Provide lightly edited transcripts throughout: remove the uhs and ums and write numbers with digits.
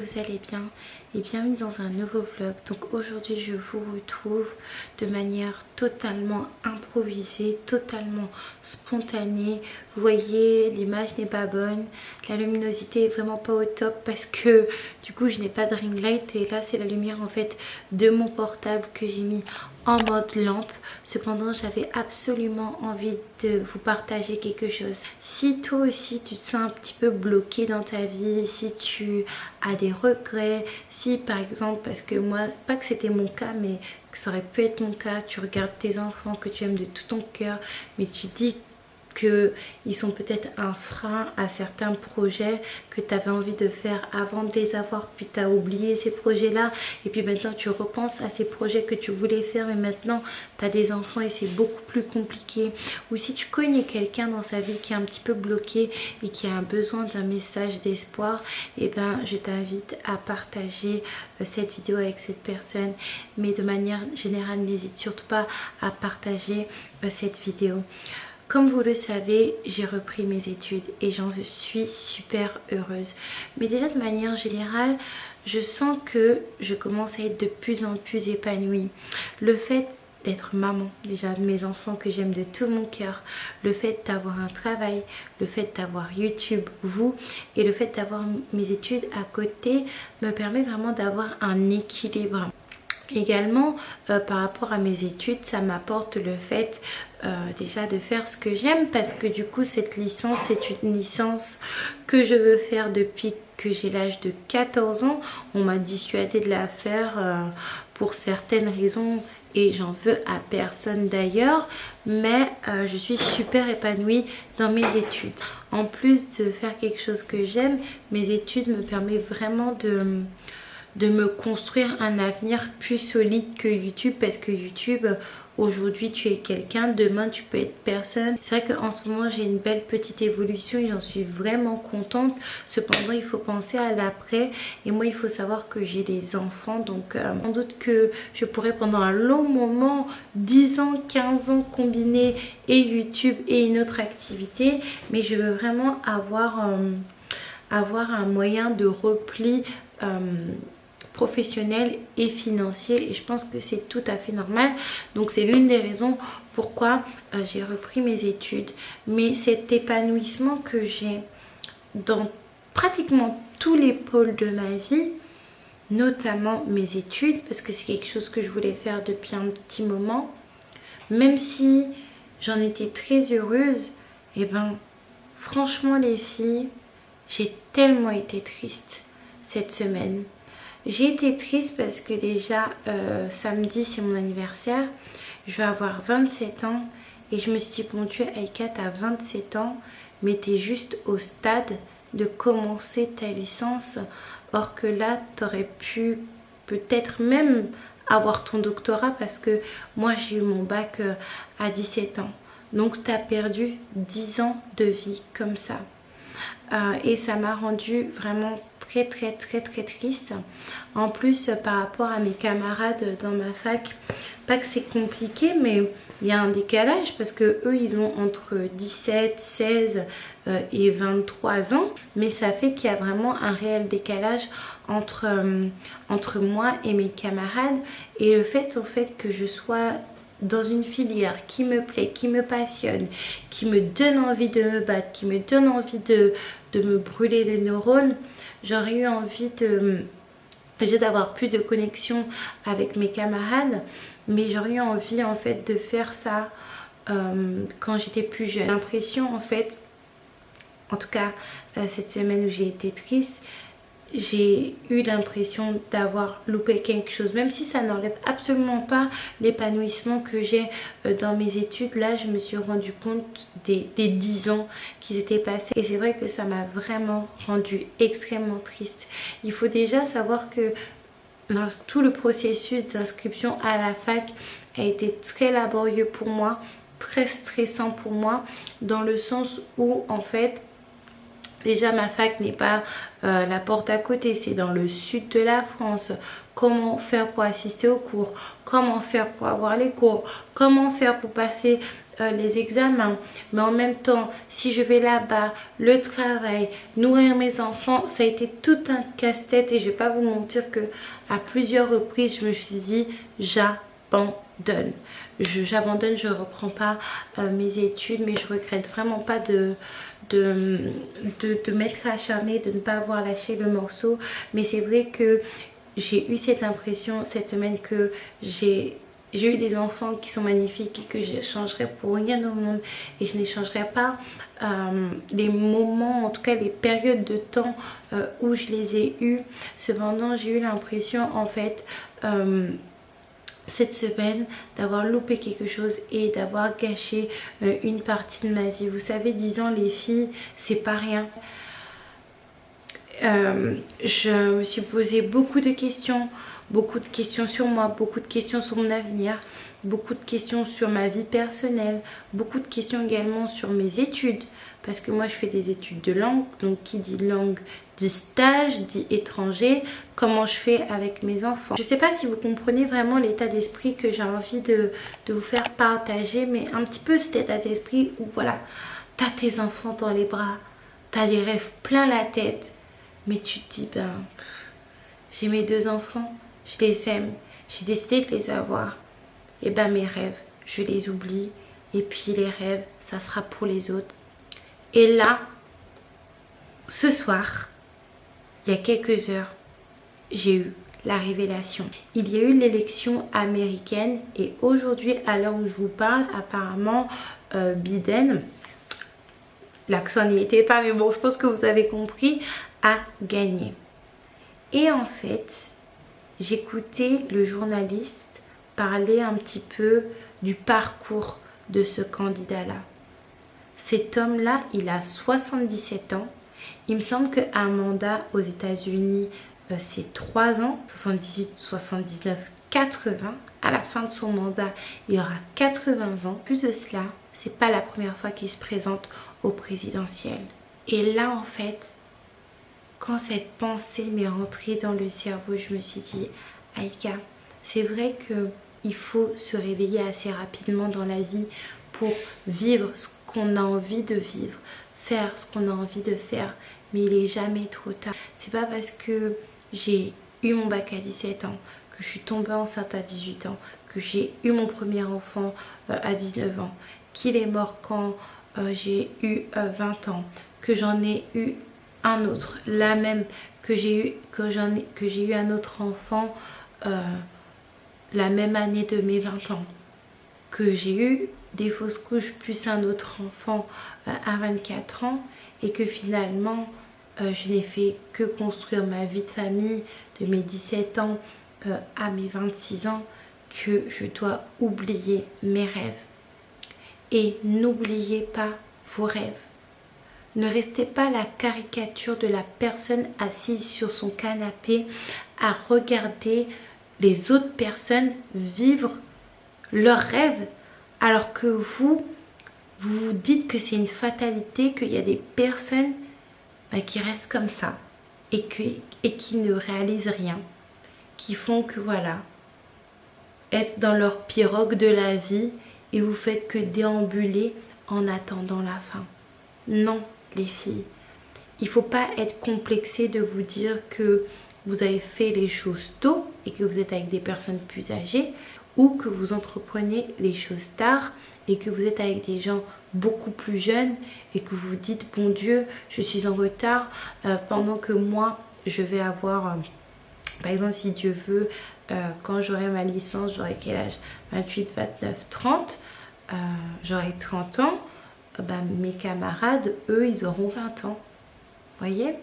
vous allez bien et bienvenue dans un nouveau vlog. Donc aujourd'hui je vous retrouve de manière totalement improvisée, totalement spontanée. Vous voyez, l'image n'est pas bonne, la luminosité est vraiment pas au top parce que du coup je n'ai pas de ring light et là c'est la lumière en fait de mon portable que j'ai mis en mode lampe. Cependant j'avais absolument envie de vous partager quelque chose. Si toi aussi tu te sens un petit peu bloqué dans ta vie, si tu as des regrets, si par exemple, parce que moi pas que c'était mon cas mais que ça aurait pu être mon cas, tu regardes tes enfants que tu aimes de tout ton cœur mais tu dis qu'ils sont peut-être un frein à certains projets que tu avais envie de faire avant de les avoir, puis tu as oublié ces projets là et puis maintenant tu repenses à ces projets que tu voulais faire mais maintenant tu as des enfants et c'est beaucoup plus compliqué. Ou si tu connais quelqu'un dans sa vie qui est un petit peu bloqué et qui a besoin d'un message d'espoir, et ben je t'invite à partager cette vidéo avec cette personne, mais de manière générale n'hésite surtout pas à partager cette vidéo. Comme vous le savez, j'ai repris mes études et j'en suis super heureuse. Mais déjà de manière générale, je sens que je commence à être de plus en plus épanouie. Le fait d'être maman, déjà de mes enfants que j'aime de tout mon cœur, le fait d'avoir un travail, le fait d'avoir YouTube, vous, et le fait d'avoir mes études à côté me permet vraiment d'avoir un équilibre. Également par rapport à mes études, ça m'apporte le fait déjà de faire ce que j'aime, parce que du coup cette licence c'est une licence que je veux faire depuis que j'ai l'âge de 14 ans. On m'a dissuadé de la faire pour certaines raisons et j'en veux à personne d'ailleurs, mais je suis super épanouie dans mes études. En plus de faire quelque chose que j'aime, mes études me permettent vraiment de me construire un avenir plus solide que YouTube, parce que YouTube, aujourd'hui tu es quelqu'un, demain tu peux être personne. C'est vrai qu'en ce moment j'ai une belle petite évolution et j'en suis vraiment contente. Cependant il faut penser à l'après et moi il faut savoir que j'ai des enfants, donc sans doute que je pourrais pendant un long moment, 10 ans, 15 ans combiner et YouTube et une autre activité, mais je veux vraiment avoir un moyen de repli professionnel et financier, et je pense que c'est tout à fait normal. Donc c'est l'une des raisons pourquoi j'ai repris mes études. Mais cet épanouissement que j'ai dans pratiquement tous les pôles de ma vie, notamment mes études, parce que c'est quelque chose que je voulais faire depuis un petit moment, même si j'en étais très heureuse, et ben franchement les filles, j'ai tellement été triste cette semaine. J'ai été triste parce que déjà samedi c'est mon anniversaire, je vais avoir 27 ans et je me suis dit bon Dieu Aïka, t'as 27 ans mais t'es juste au stade de commencer ta licence, or que là t'aurais pu peut-être même avoir ton doctorat, parce que moi j'ai eu mon bac à 17 ans, donc t'as perdu 10 ans de vie comme ça. Et ça m'a rendu vraiment très triste. En plus par rapport à mes camarades dans ma fac, pas que c'est compliqué mais il y a un décalage parce que eux ils ont entre 17, 16 et 23 ans, mais ça fait qu'il y a vraiment un réel décalage entre moi et mes camarades. Et le fait en fait que je sois dans une filière qui me plaît, qui me passionne, qui me donne envie de me battre, qui me donne envie de me brûler les neurones, j'aurais eu envie déjà d'avoir plus de connexion avec mes camarades, mais j'aurais eu envie en fait de faire ça quand j'étais plus jeune. J'ai l'impression en fait, en tout cas cette semaine où j'ai été triste, j'ai eu l'impression d'avoir loupé quelque chose, même si ça n'enlève absolument pas l'épanouissement que j'ai dans mes études. Là je me suis rendu compte des 10 ans qui s'étaient passés et c'est vrai que ça m'a vraiment rendu extrêmement triste. Il faut déjà savoir que tout le processus d'inscription à la fac a été très laborieux pour moi, très stressant pour moi, dans le sens où en fait déjà ma fac n'est pas la porte à côté, c'est dans le sud de la France. Comment faire pour assister aux cours? Comment faire pour avoir les cours? Comment faire pour passer les examens, mais en même temps, si je vais là-bas, le travail, nourrir mes enfants, ça a été tout un casse-tête et je vais pas vous mentir que à plusieurs reprises, je me suis dit, j'abandonne. J'abandonne, je reprends pas mes études, mais je regrette vraiment pas de m'être acharnée, de ne pas avoir lâché le morceau. Mais c'est vrai que j'ai eu cette impression cette semaine que j'ai eu des enfants qui sont magnifiques et que je changerais pour rien au monde, et je n'échangerais pas les moments, en tout cas les périodes de temps où je les ai eus. Cependant, j'ai eu l'impression en fait cette semaine d'avoir loupé quelque chose et d'avoir gâché une partie de ma vie. Vous savez, 10 ans les filles, c'est pas rien. Je me suis posé beaucoup de questions sur moi, beaucoup de questions sur mon avenir, beaucoup de questions sur ma vie personnelle, beaucoup de questions également sur mes études, parce que moi je fais des études de langue, donc qui dit langue dit stage, dit étranger, comment je fais avec mes enfants. Je ne sais pas si vous comprenez vraiment l'état d'esprit que j'ai envie de vous faire partager, mais un petit peu cet état d'esprit où voilà, t'as tes enfants dans les bras, t'as des rêves plein la tête, mais tu te dis, ben, j'ai mes 2 enfants, je les aime, j'ai décidé de les avoir. Et ben mes rêves, je les oublie. Et puis les rêves, ça sera pour les autres. Et là, ce soir, il y a quelques heures, j'ai eu la révélation. Il y a eu l'élection américaine et aujourd'hui, à l'heure où je vous parle, apparemment, Biden, l'accent n'y était pas, mais bon, je pense que vous avez compris, a gagné. Et en fait, j'écoutais le journaliste parler un petit peu du parcours de ce candidat-là. Cet homme-là, il a 77 ans. Il me semble qu'un mandat aux États-Unis, c'est 3 ans, 78, 79, 80. À la fin de son mandat, il aura 80 ans. Plus de cela, c'est pas la première fois qu'il se présente au présidentiel. Et là, en fait, quand cette pensée m'est rentrée dans le cerveau, je me suis dit, Aïka, c'est vrai qu'il faut se réveiller assez rapidement dans la vie pour vivre ce qu'on a envie de vivre, faire ce qu'on a envie de faire, mais il n'est jamais trop tard. C'est pas parce que j'ai eu mon bac à 17 ans, que je suis tombée enceinte à 18 ans, que j'ai eu mon premier enfant à 19 ans, qu'il est mort quand j'ai eu 20 ans, que j'en ai eu un autre, la même, que j'ai eu un autre enfant la même année de mes 20 ans, que j'ai eu des fausses couches plus un autre enfant à 24 ans, et que finalement je n'ai fait que construire ma vie de famille de mes 17 ans à mes 26 ans, que je dois oublier mes rêves. Et n'oubliez pas vos rêves. Ne restez pas la caricature de la personne assise sur son canapé à regarder les autres personnes vivre leurs rêves, alors que vous vous dites que c'est une fatalité, qu'il y a des personnes qui restent comme ça et qui ne réalisent rien, qui font que voilà, être dans leur pirogue de la vie, et vous faites que déambuler en attendant la fin. Non, les filles, il ne faut pas être complexé de vous dire que vous avez fait les choses tôt et que vous êtes avec des personnes plus âgées, ou que vous entreprenez les choses tard et que vous êtes avec des gens beaucoup plus jeunes et que vous dites, bon Dieu, je suis en retard, pendant que moi je vais avoir par exemple, si Dieu veut, quand j'aurai ma licence, j'aurai quel âge? 28, 29, 30, j'aurai 30 ans. Mes camarades, eux, ils auront 20 ans. Vous voyez,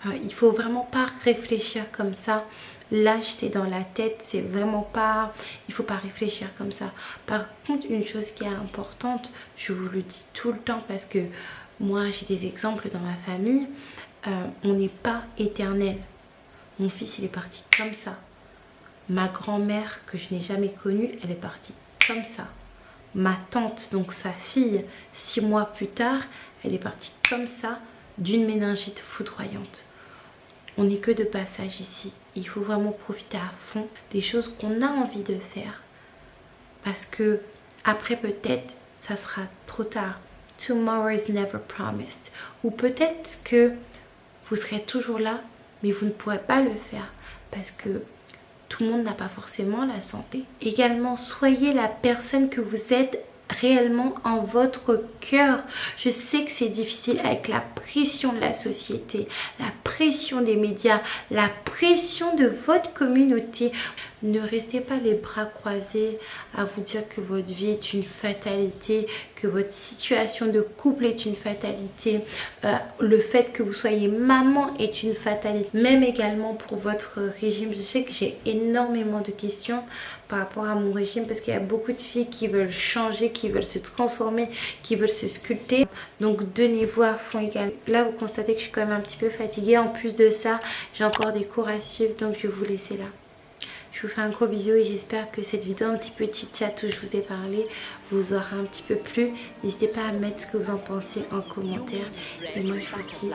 il faut vraiment pas réfléchir comme ça. L'âge, c'est dans la tête, c'est vraiment pas... Il faut pas réfléchir comme ça. Par contre, une chose qui est importante, je vous le dis tout le temps parce que moi, j'ai des exemples dans ma famille. On n'est pas éternel. Mon fils, il est parti comme ça. Ma grand-mère, que je n'ai jamais connue, elle est partie comme ça. Ma tante, donc sa fille, 6 mois plus tard, elle est partie comme ça, d'une méningite foudroyante. On n'est que de passage ici. Il faut vraiment profiter à fond des choses qu'on a envie de faire. Parce que après, peut-être, ça sera trop tard. Tomorrow is never promised. Ou peut-être que vous serez toujours là, mais vous ne pourrez pas le faire parce que tout le monde n'a pas forcément la santé. Également, soyez la personne que vous êtes réellement en votre cœur. Je sais que c'est difficile avec la pression de la société, la pression des médias, la pression de votre communauté. Ne restez pas les bras croisés à vous dire que votre vie est une fatalité, que votre situation de couple est une fatalité, le fait que vous soyez maman est une fatalité, même également pour votre régime. Je sais que j'ai énormément de questions par rapport à mon régime parce qu'il y a beaucoup de filles qui veulent changer, qui veulent se transformer, qui veulent se sculpter. Donc donnez-vous à fond également. Là vous constatez que je suis quand même un petit peu fatiguée. En plus de ça, j'ai encore des cours à suivre, donc je vais vous laisser là. Je vous fais un gros bisou et j'espère que cette vidéo un petit peu chit-chat où je vous ai parlé vous aura un petit peu plu. N'hésitez pas à mettre ce que vous en pensez en commentaire. Et moi je vous dis